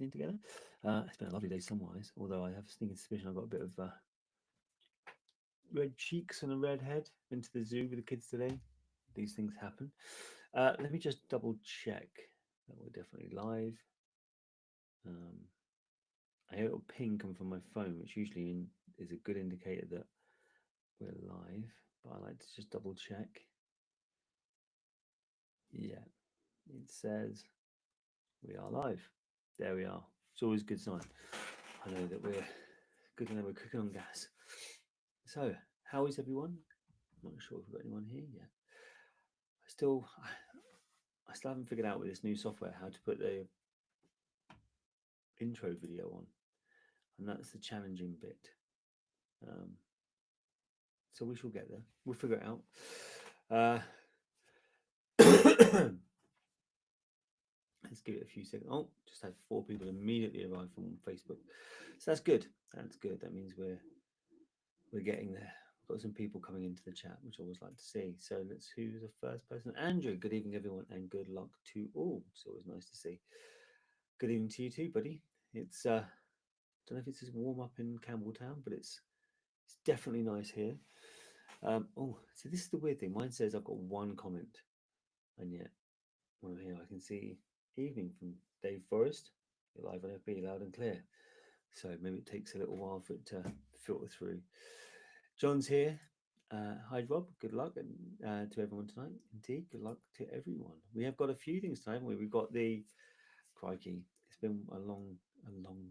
evening together. It's been a lovely day sunwise, although I have a sneaking suspicion I've got a bit of red cheeks and a red head. Been to the zoo with the kids today. These things happen. Let me just double check that we're definitely live. Um, I hear a little ping come from my phone, which usually is a good indicator that we're live, but I like to just double check. Yeah, it says we are live. There we are. It's always a good sign. I know that we're good to know we're cooking on gas. So, how is everyone? I'm not sure if we've got anyone here yet. I still haven't figured out with this new software how to put the intro video on, and that's the challenging bit. Um, so we shall get there. We'll figure it out. Let's give it a few seconds. Oh, just had 4 people immediately arrive from Facebook, so that's good. That's good. That means we're getting there. Got some people coming into the chat, which I always like to see. So let's who's the first person? Andrew. Good evening, everyone, and good luck to all. It's always nice to see. Good evening to you too, buddy. It's don't know if it's as warm up in Campbelltown, but it's definitely nice here. Oh, so this is the weird thing. Mine says I've got one comment, and yet when I'm here, I can see evening from Dave Forrest. You're live on FB, loud and clear. So maybe it takes a little while for it to filter through. John's here. Hi, Rob. Good luck to everyone tonight. Indeed, good luck to everyone. We have got a few things tonight, haven't we? We've got the crikey. It's been a long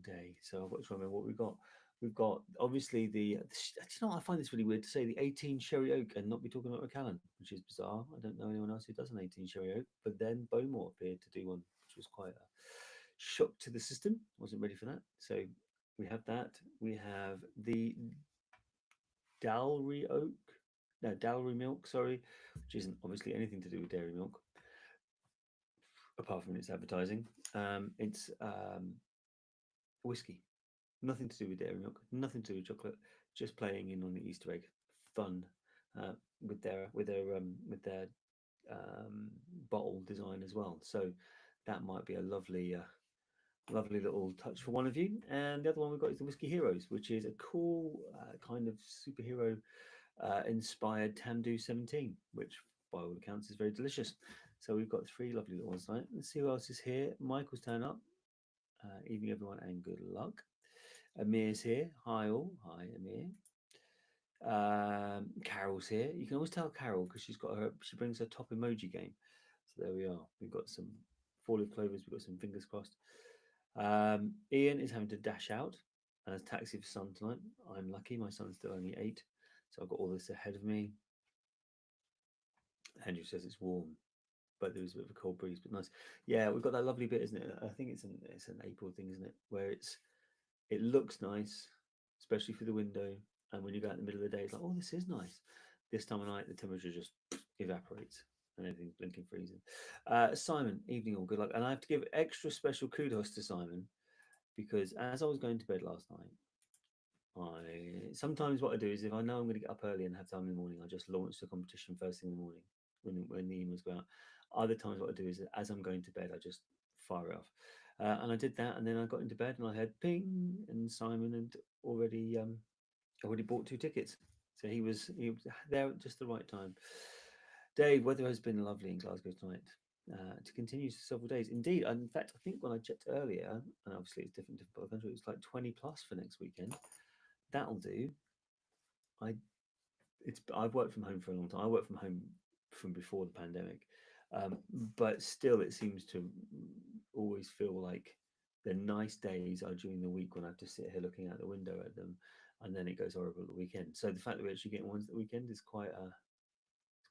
day. So I've got to remember what we've got. We've got obviously the. You know what? I find this really weird to say the 18 Sherry Oak and not be talking about Macallan, which is bizarre. I don't know anyone else who does an 18 Sherry Oak. But then Bowmore appeared to do one, which was quite a shock to the system. Wasn't ready for that. So we have that. We have the Dalry Oak, no, Dalry Milk, sorry, which isn't obviously anything to do with dairy milk, apart from its advertising. It's whiskey, nothing to do with dairy milk, nothing to do with chocolate, just playing in on the Easter egg fun with their bottle design as well. So that might be a lovely little touch for one of you. And the other one we've got is the Whiskey Heroes, which is a cool kind of superhero inspired Tamdu 17, which by all accounts is very delicious. So we've got 3 lovely little ones tonight. Let's see who else is here. Michael's turned up. Evening, everyone, and good luck. Amir's here. Hi, all. Hi, Amir. Carol's here. You can always tell Carol because she brings her top emoji game. So there we are. We've got some 4-leaf clovers. We've got some fingers crossed. Ian is having to dash out as taxi for son tonight. I'm lucky. My son's still only 8. So I've got all this ahead of me. Andrew says it's warm, but there is a bit of a cold breeze, but nice. Yeah, we've got that lovely bit, isn't it? I think it's an April thing, isn't it? Where it looks nice, especially through the window, and when you go out in the middle of the day, it's like, oh, this is nice. This time of night, the temperature just evaporates and everything's blinking freezing. Simon, evening all, good luck. And I have to give extra special kudos to Simon because as I was going to bed last night, I sometimes what I do is if I know I'm going to get up early and have time in the morning, I just launch the competition first thing in the morning when the emails go out. Other times what I do is as I'm going to bed, I just fire it off. And I did that, and then I got into bed and I heard ping, and Simon had already bought 2 tickets, so he was there at just the right time. Dave, weather has been lovely in Glasgow tonight. To continue for several days. Indeed, in fact, I think when I checked earlier, and obviously it's different for the country, it was like 20 plus for next weekend. That'll do. I I've worked from home for a long time. I worked from home from before the pandemic, but still, it seems to always feel like the nice days are during the week when I have to sit here looking out the window at them, and then it goes horrible at the weekend. So the fact that we're actually getting ones at the weekend is quite a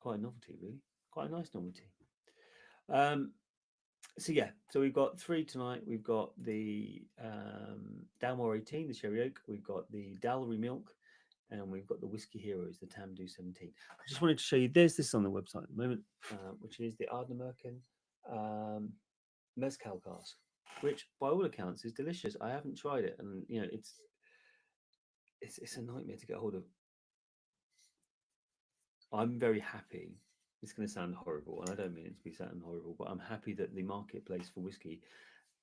novelty, really, quite a nice novelty. So yeah, so we've got 3 tonight. We've got the Dalmore 18, the Sherry Oak. We've got the Dalry Milk, and we've got the Whiskey Heroes, the Tamdu 17. I just wanted to show you. There's this on the website at the moment, which is the Ardnamurchan Mezcal cask, which by all accounts is delicious. I haven't tried it, and you know it's a nightmare to get hold of. I'm very happy. It's going to sound horrible, and I don't mean it to be sound horrible, but I'm happy that the marketplace for whiskey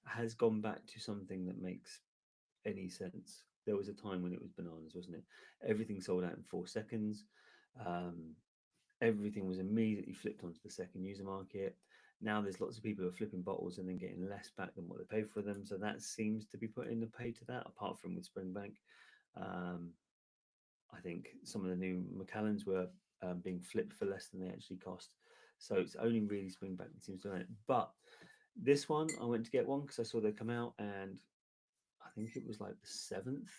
has gone back to something that makes any sense. There was a time when it was bananas, wasn't it? Everything sold out in 4 seconds. Um, Everything was immediately flipped onto the second user market. Now there's lots of people who are flipping bottles and then getting less back than what they paid for them. So that seems to be putting the pay to that, apart from with Springbank. Um, I think some of the new Macallans were being flipped for less than they actually cost. So it's only really Springbank that seems to own it. But this one, I went to get one because I saw they come out, and I think it was like the seventh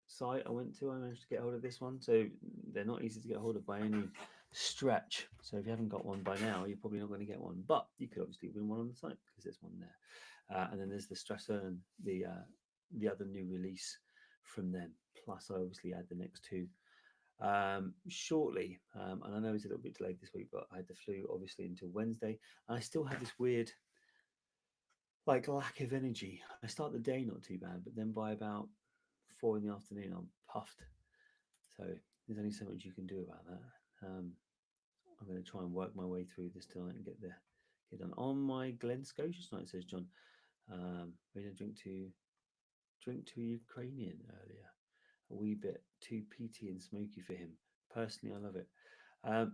site I went to. I managed to get hold of this one. So they're not easy to get hold of by any stretch. So if you haven't got one by now, you're probably not going to get one. But you could obviously win one on the site because there's one there. And then there's the Strathern, the other new release from them. Plus, I obviously add the next two shortly. And I know it's a little bit delayed this week, but I had the flu obviously until Wednesday. And I still have this weird like lack of energy. I start the day not too bad, but then by about 4 in the afternoon, I'm puffed. So there's only so much you can do about that. I'm going to try and work my way through this tonight and get done on my Glen Scotia tonight. Says John. We did drink to a Ukrainian earlier. A wee bit too peaty and smoky for him. Personally, I love it. Do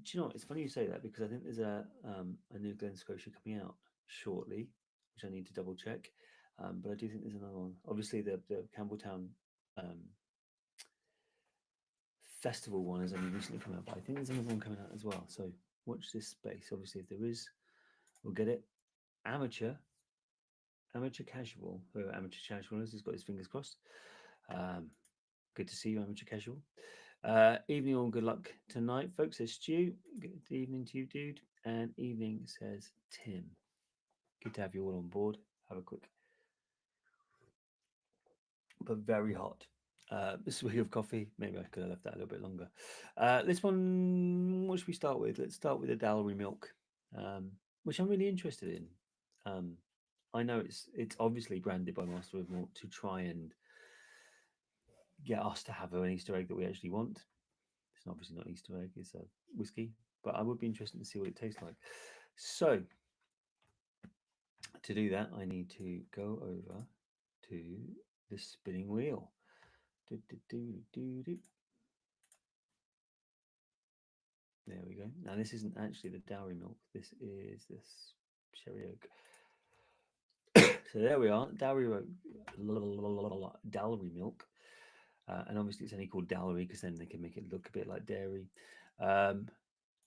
you know what? It's funny you say that because I think there's a new Glen Scotia coming out shortly, which I need to double check. But I do think there's another one. Obviously, the Campbelltown um, festival one has only recently come out, but I think there's another one coming out as well. So watch this space. Obviously, if there is, we'll get it. Amateur, amateur casual. Whoever amateur casual is, he's got his fingers crossed. Um, good to see you, amateur casual. Evening all, good luck tonight, folks. Says Stu. Good evening to you, dude. And evening says Tim. Good to have you all on board. Have a quick, but very hot swig of coffee. Maybe I could have left that a little bit longer. This one, what should we start with? Let's start with the Dowry milk, which I'm really interested in. Um, I know it's obviously branded by Master of Malt to try and get us to have an Easter egg that we actually want. It's obviously not Easter egg; it's a whiskey, but I would be interested to see what it tastes like. So to do that, I need to go over to the spinning wheel. Do, do, do, do, do. There we go. Now this isn't actually the Dowry milk. This is this sherry oak. So there we are. Dowry milk. And obviously it's only called Dowry because then they can make it look a bit like dairy.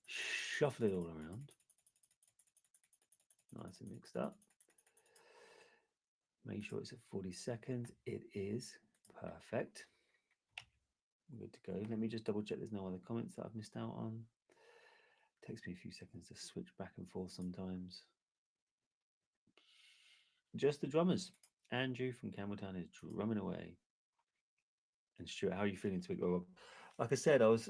Shuffle it all around. Nice and mixed up. Make sure it's at 40 seconds. It is perfect. Good to go. Let me just double check there's no other comments that I've missed out on. It takes me a few seconds to switch back and forth sometimes. Just the drummers. Andrew from Campbelltown is drumming away. And Stuart, how are you feeling to go up? Like I said, I was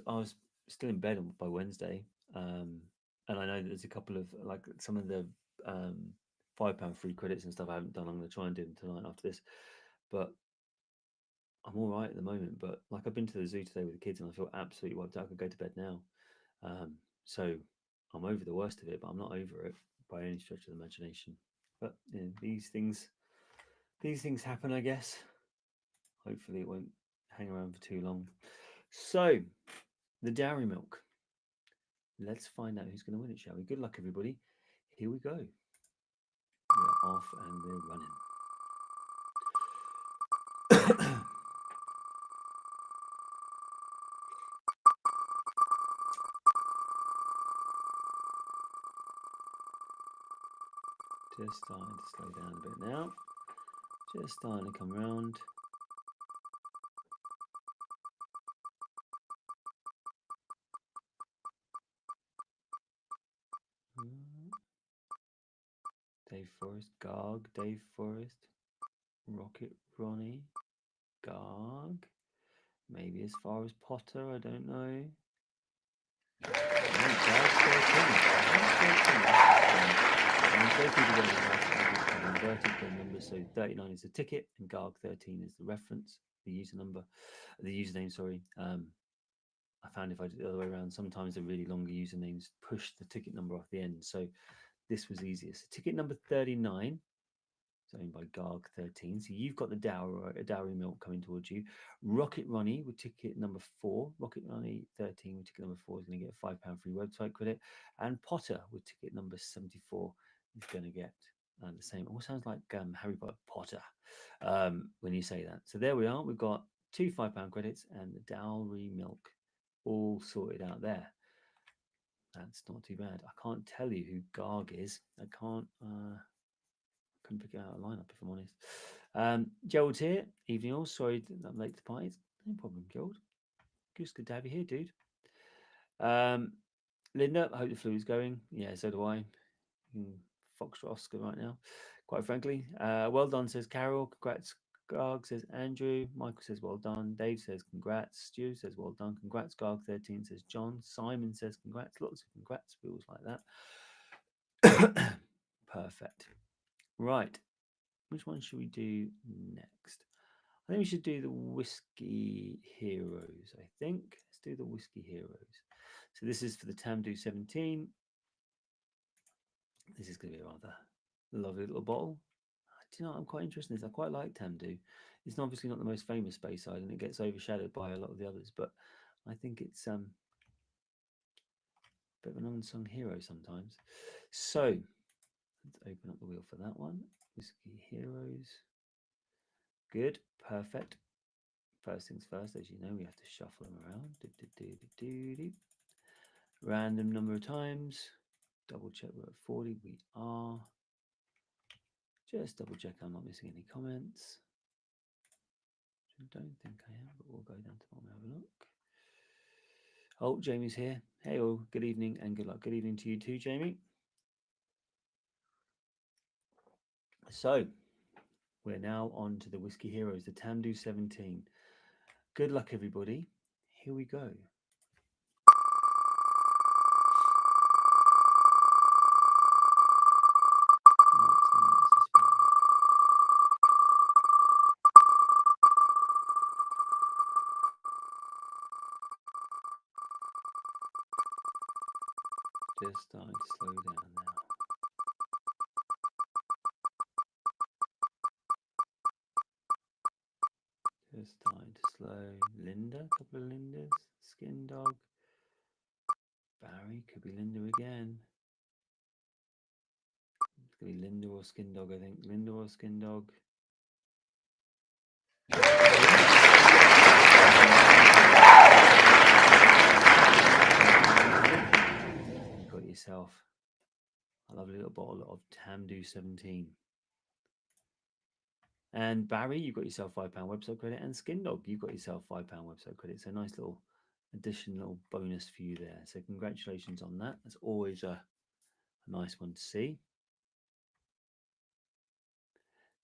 still in bed by Wednesday, and I know that there's a couple of like some of the £5 free credits and stuff I haven't done. I'm going to try and do them tonight after this, but I'm all right at the moment. But like I've been to the zoo today with the kids, and I feel absolutely wiped out. I could go to bed now, so I'm over the worst of it, but I'm not over it by any stretch of the imagination. But you know, these things happen, I guess. Hopefully, it won't hang around for too long. So, the Dowry milk. Let's find out who's going to win it, shall we? Good luck, everybody. Here we go. We're off and we're running. Just starting to slow down a bit now. Just starting to come around. Dave Forrest, Garg, Dave Forrest, Rocket Ronnie, Garg, maybe as far as Potter, I don't know. Inverted the numbers, so 39 is the ticket and Garg 13 is the reference, the username. Sorry. I found if I did it the other way around, sometimes the really longer usernames push the ticket number off the end. So this was easiest. Ticket number 39 It's owned by Garg 13. So you've got the Dowry Milk coming towards you. Rocket Ronnie with ticket number 4. Rocket Ronnie 13 with ticket number 4 is going to get a £5 free website credit. And Potter with ticket number 74 is going to get the same. It all sounds like Harry Potter when you say that. So there we are. We've got 2 £5 credits and the Dowry Milk all sorted out there. That's not too bad. I can't tell you who Garg is. I couldn't figure out a lineup if I'm honest. Gerald's here. Evening all. Sorry I'm late to the party. No problem, Gerald. Just good to have you here, dude. Linda, I hope the flu is going. Yeah, so do I. Foxtrot Oscar right now, quite frankly. Well done, says Carol. Congrats, Garg, says Andrew. Michael says well done. Dave says congrats. Stu says well done. Congrats, Garg 13 says John. Simon says congrats. Lots of congrats. Feels like that. Perfect. Right. Which one should we do next? I think we should do the Whiskey Heroes. I think. Let's do the Whiskey Heroes. So this is for the Tamdhu 17. This is going to be a rather lovely little bottle. Do you know what? I'm quite interested in this? I quite like Tamdhu. It's obviously not the most famous Speyside, and it gets overshadowed by a lot of the others. But I think it's a bit of an unsung hero sometimes. So let's open up the wheel for that one. Whiskey Heroes. Good, perfect. First things first, as you know, we have to shuffle them around. Random number of times. Double check we're at 40. We are. Just double check I'm not missing any comments. I don't think I am, but we'll go down to the bottom and have a look. Oh, Jamie's here. Hey all, good evening and good luck. Good evening to you too, Jamie. So we're now on to the Whiskey Heroes, the Tamdhu 17. Good luck, everybody. Here we go. Just starting to slow down now. Just starting to slow. Linda, a couple of Lindas. Skin Dog. Barry, could be Linda again. It's going to be Linda or Skin Dog, I think. Linda or Skin Dog. You got yourself a lovely little bottle of Tamdhu 17. And Barry, you've got yourself £5 website credit. And Skin Dog, you've got yourself £5 website credit. So nice little additional bonus for you there. So congratulations on that. That's always a nice one to see.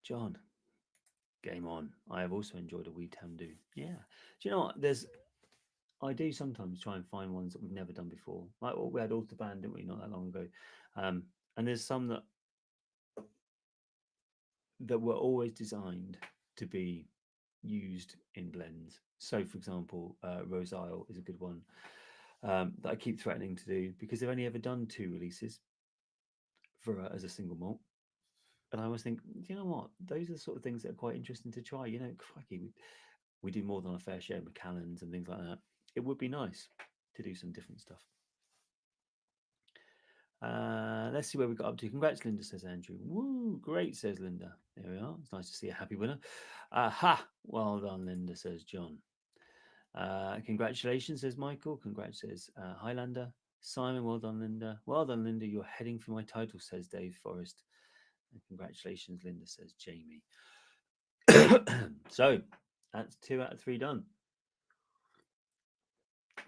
John, game on. I have also enjoyed a wee Tamdhu. Yeah. Do you know what? I do sometimes try and find ones that we've never done before. Like we had Autobahn, didn't we, not that long ago? And there's some that were always designed to be used in blends. So, for example, Rose Isle is a good one that I keep threatening to do because they've only ever done 2 releases for as a single malt. And I always think, you know what? Those are the sort of things that are quite interesting to try. You know, crikey, we do more than our fair share of Macallans and things like that. It would be nice to do some different stuff. Let's see where we got up to. Congrats, Linda, says Andrew. Woo, great, says Linda. There we are. It's nice to see a happy winner. Ha! Well done, Linda, says John. Congratulations, says Michael. Congrats, says Highlander. Simon, well done, Linda. Well done, Linda. You're heading for my title, says Dave Forrest. And congratulations, Linda, says Jamie. So that's 2 out of 3 done.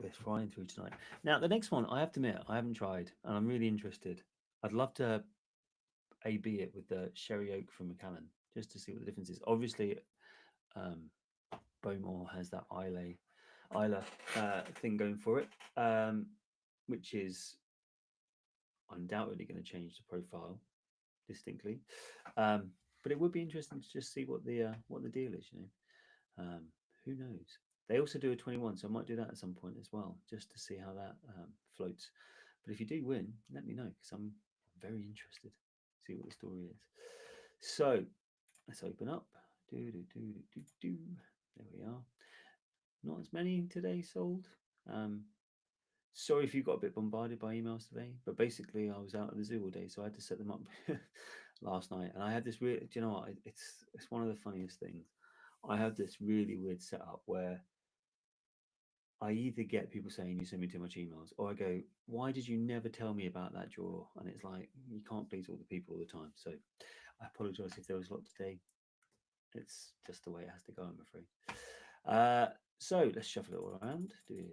We're flying through tonight. Now, the next one, I have to admit, I haven't tried, and I'm really interested. I'd love to A/B it with the Sherry Oak from Macallan, just to see what the difference is. Obviously, Bowmore has that Isla thing going for it, which is undoubtedly going to change the profile distinctly. But it would be interesting to just see what the deal is. You know, who knows? They also do a 21, so I might do that at some point as well, just to see how that floats. But if you do win, let me know because I'm very interested to see what the story is. So Let's open up. There we are. Not as many today sold. Um, Sorry if you got a bit bombarded by emails today, but basically I was out at the zoo all day, so I had to set them up last night. And I had this weird, do you know what? It's one of the funniest things. I have this really weird setup where I either get people saying you send me too much emails, or I go, "Why did you never tell me about that drawer?" And it's like you can't please all the people all the time. So I apologise if there was a lot today. It's just the way it has to go, I'm afraid. Uh, so let's shuffle it all around. Do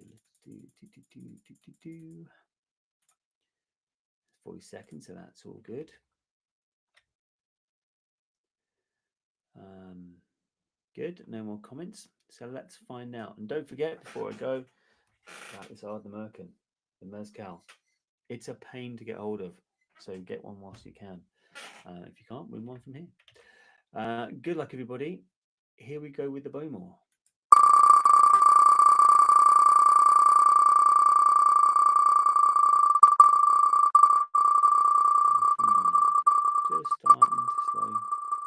40 seconds, so that's all good. Good. No more comments. So let's find out. And don't forget, before I go, about this Ardnamurchan, the Mezcal. It's a pain to get hold of, so get one whilst you can. If you can't, win one from here. Good luck, everybody. Here we go with the Bowmore. Just starting to slow,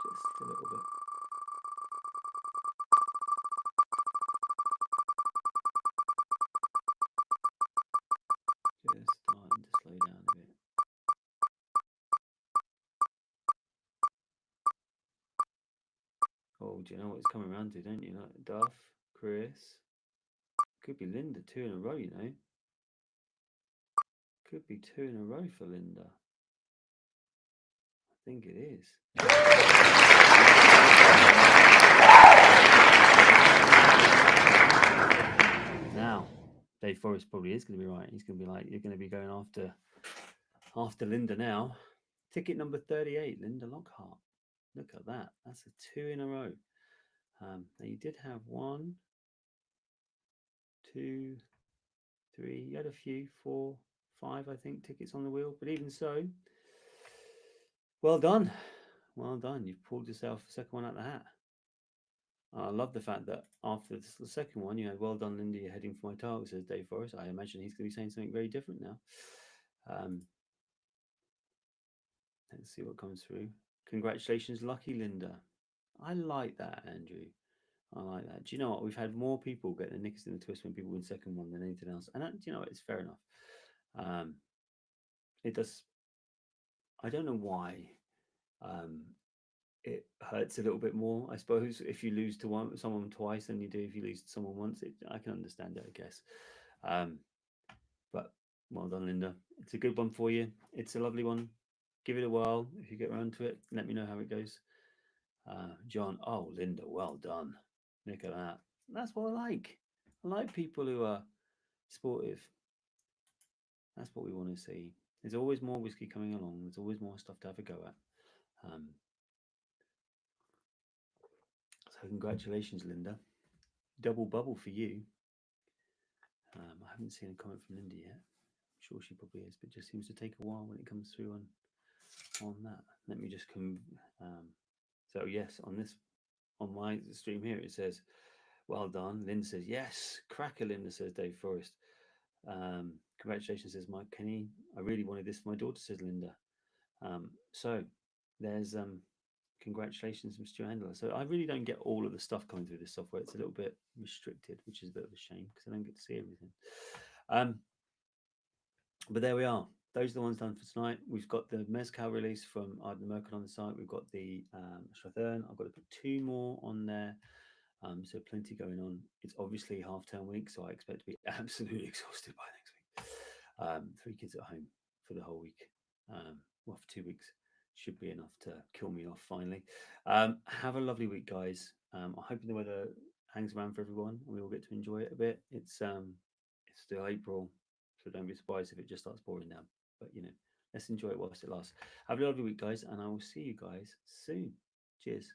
just a little bit. Just starting to slow down a bit. Oh, do you know what it's coming around to, don't you? Like Duff, Chris. Could be Linda, 2 in a row, you know. Could be 2 in a row for Linda. I think it is. Now, Dave Forrest probably is going to be right. He's going to be like, you're going to be going after Linda now. Ticket number 38, Linda Lockhart. Look at that. That's a 2 in a row. Now you did have 1, 2, 3. You had a few, 4, 5, I think, tickets on the wheel. But even so, well done. Well done. You've pulled yourself the second one out of the hat. I love the fact that after the second one, you had well done, Linda. You're heading for my target, says Dave Forrest. I imagine he's going to be saying something very different now. Let's see what comes through. Congratulations, lucky Linda. I like that, Andrew. I like that. Do you know what? We've had more people get the knickers in the twist when people win second one than anything else. And do you know what? It's fair enough. It does. I don't know why. It hurts a little bit more, I suppose, if you lose to someone twice than you do if you lose to someone once. I can understand it, I guess. But well done, Linda. It's a good one for you. It's a lovely one. Give it a whirl. If you get around to it, let me know how it goes. John, oh, Linda, well done. Look at that. That's what I like. I like people who are sportive. That's what we want to see. There's always more whiskey coming along. There's always more stuff to have a go at. So congratulations, Linda. Double bubble for you. I haven't seen a comment from Linda yet. I'm sure she probably is, but it just seems to take a while when it comes through on that. Let me just come. So yes, on my stream here it says, "Well done." Linda says, "Yes, cracker." Linda says, Dave Forrest. Congratulations, says Mike Kenny. I really wanted this for my daughter, says Linda. So there's congratulations from Stu Handler. So I really don't get all of the stuff coming through this software. It's a little bit restricted, which is a bit of a shame because I don't get to see everything. But there we are. Those are the ones done for tonight. We've got the Mezcal release from Ardnamurchan on the site. We've got the Strathern. I've got to put 2 more on there. So plenty going on. It's obviously half-term week, so I expect to be absolutely exhausted by next week. 3 kids at home for the whole week. Well, for 2 weeks should be enough to kill me off finally. Have a lovely week, guys. I'm hoping the weather hangs around for everyone and we all get to enjoy it a bit. It's still April, so don't be surprised if it just starts pouring down. But let's enjoy it whilst it lasts. Have a lovely week, guys, and I will see you guys soon. Cheers.